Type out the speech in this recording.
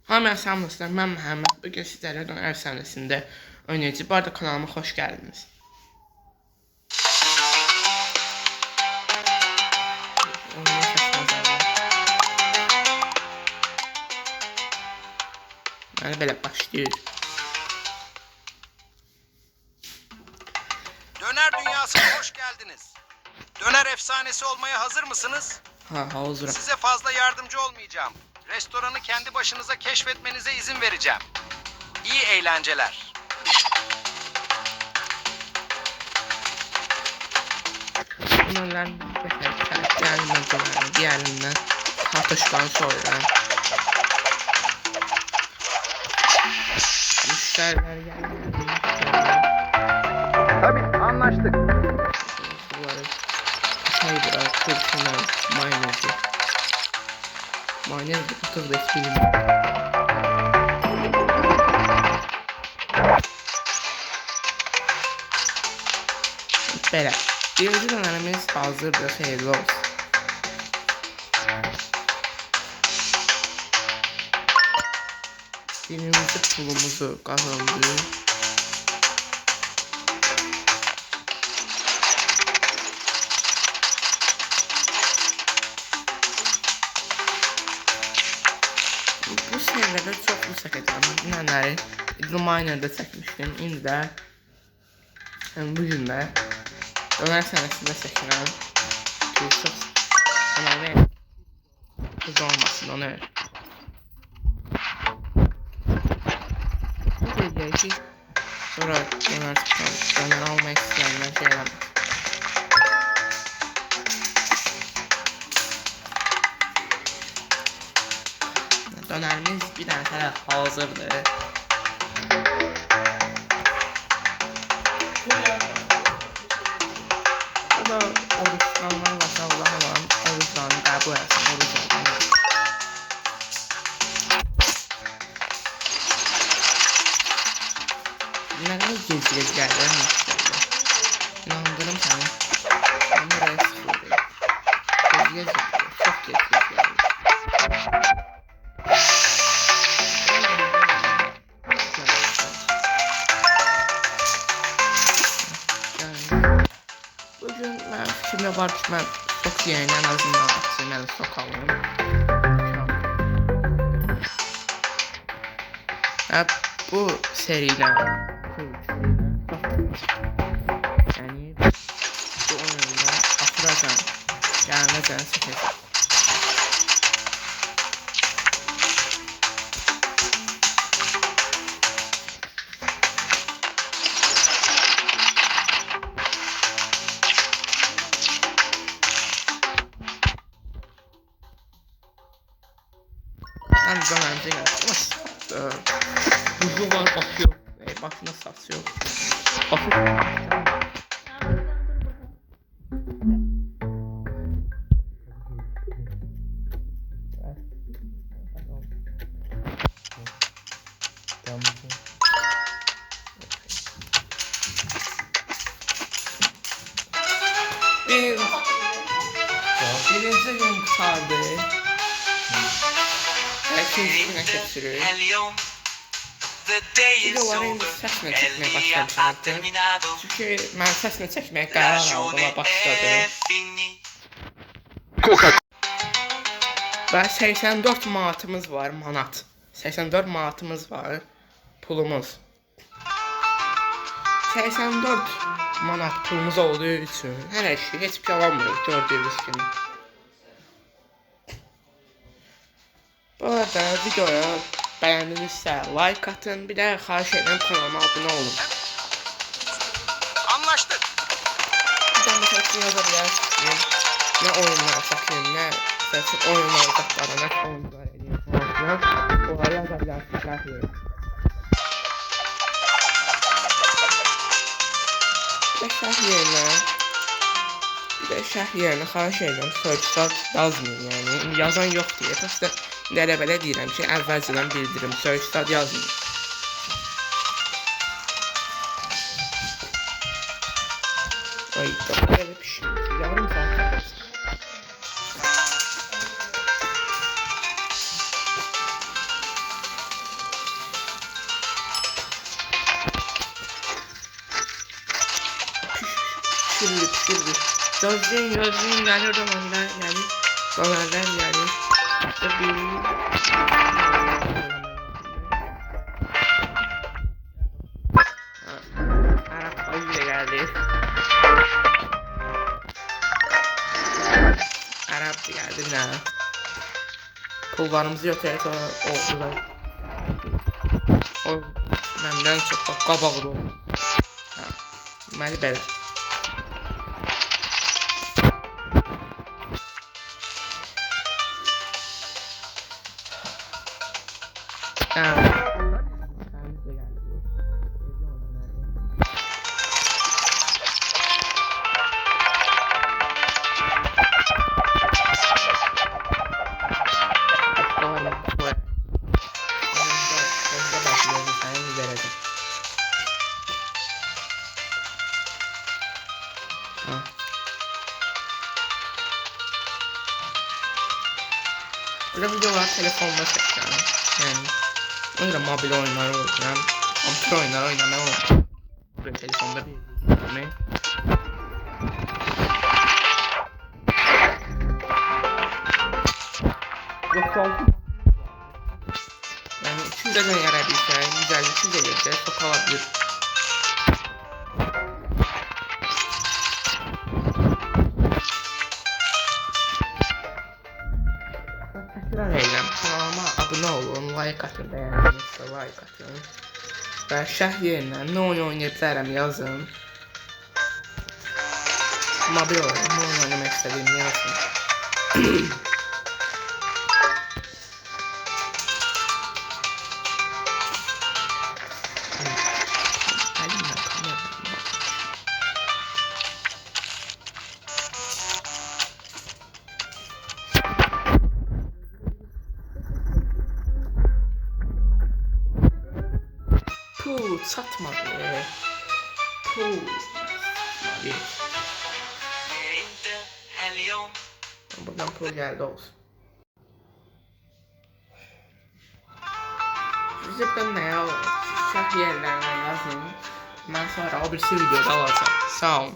Hamıya salamlar, mən Məhəmməd. Bugün sizlərlə Döner Əfsanəsində oynayacağıq. Bu arada kanalıma xoş gəldiniz. Yəni belə başlayır. Döner dünyasına hoş geldiniz. Döner efsanesi olmaya hazır mısınız? Hazırım. Size fazla yardımcı olmayacağım. Restoranı kendi başınıza keşfetmenize izin vereceğim. İyi eğlenceler. Bunlardan diğerinden tartışmadan sonra müşteriler geldi. Tabii anlaştık. Biraz kurşuna mayonezi. Mayonez de kutu da film. Belə. Birinci dönerimiz hazırdır, xeyirli olsun. Birinci pulumuzu qazandı. Bu serilərdə çoxlu çəkəcəm. Dünənləri Luminer'da çəkmişdim. İndi də bugün də Döner Əfsanəsində çəkirəm. Çox önemli kız olmasın onu. Bu deyəcək ki, sonra döner almaq istəyənlər şey eləmir. Dönerimiz bir tane tərəf hazırdır. Bu da oruçlanlar varsa Allah olan oruçlarını qəbul etsin. Oruçlanlar. Nə qədər gec gəlir müştərilə. İnandırım səni. Mən buraya sıxıldım. Gec gəlir. Çox gec gəlir. Bugün mən fikrimdə var ki, mən sok yiyəni ən azından açayım, mən sok alayım. Və bu serilə, yəni bu oyunda atıracam, gəlməcən çəkəcəm. Ben dönemci geldim. Buzlu var bakıyor. Başına saçıyor. Bakıyor. Birinci gün kurtardı. İkincisine geçiriyor. Videoların sesini çekmeye başlamışım artık. Çünkü ben sesini çekmeye karar aldım ve başladım. Ve 84 manatımız var, manat. 84 manatımız var, pulumuz. 84 manat pulumuz olduğu için her şey hiçbir şey alamıyoruz gördüğünüz gibi. Bu arada videoya beğendinizse like atın, bir de xahiş edirəm kanalıma abone olun. Anlaştık. Bir de mesela yazabilirsiniz. Ne oyunlar çəkeyim, ne seçim oyunlar uzaqlara, ne oyunlar edeyim falan filan. Onları yazabilirsiniz, şərh Bir de şərh yerinə xahiş edirəm, search yazmayın yani. Yazan yok diye. Prosta belə deyirəm ki, əvvəlcədən bildirim, search yazmayın. Ay, da böyle bir şey. Yarım saat. pişirdi. Gözleyin gelir romanlar gelir. Romanlar gelir. Tabii. Arap ayı geldi. Arap geldi bir daha. Pullarımızı götürək sonra oldular. O məndən çox bax qabaqda olur. Deməli belə. Burada videolar telefonda çekiyorum. Yani öyle mobil oyunlar oynuyorum. Kompüter oyunlar oynamıyorum. Burada telefonda bir ne? Yok. Yani 200 de yarabilse, 150 gelirse çok alabilir. Tekrar eylem. Kanalıma abone olun, like atın, beğendinizse like atın. Və şərh yerinə nə oyun oynaya bilərəm yazın. Mobil oyun, nə oyun oynamaq istədiyimi yazın. Puh, satmadı. Puh. Buradan puh geldi olsun. Siz de ne ya? Şah yerlerine yazın. Ben sonra o bir videoda alacağım. Sağ olun.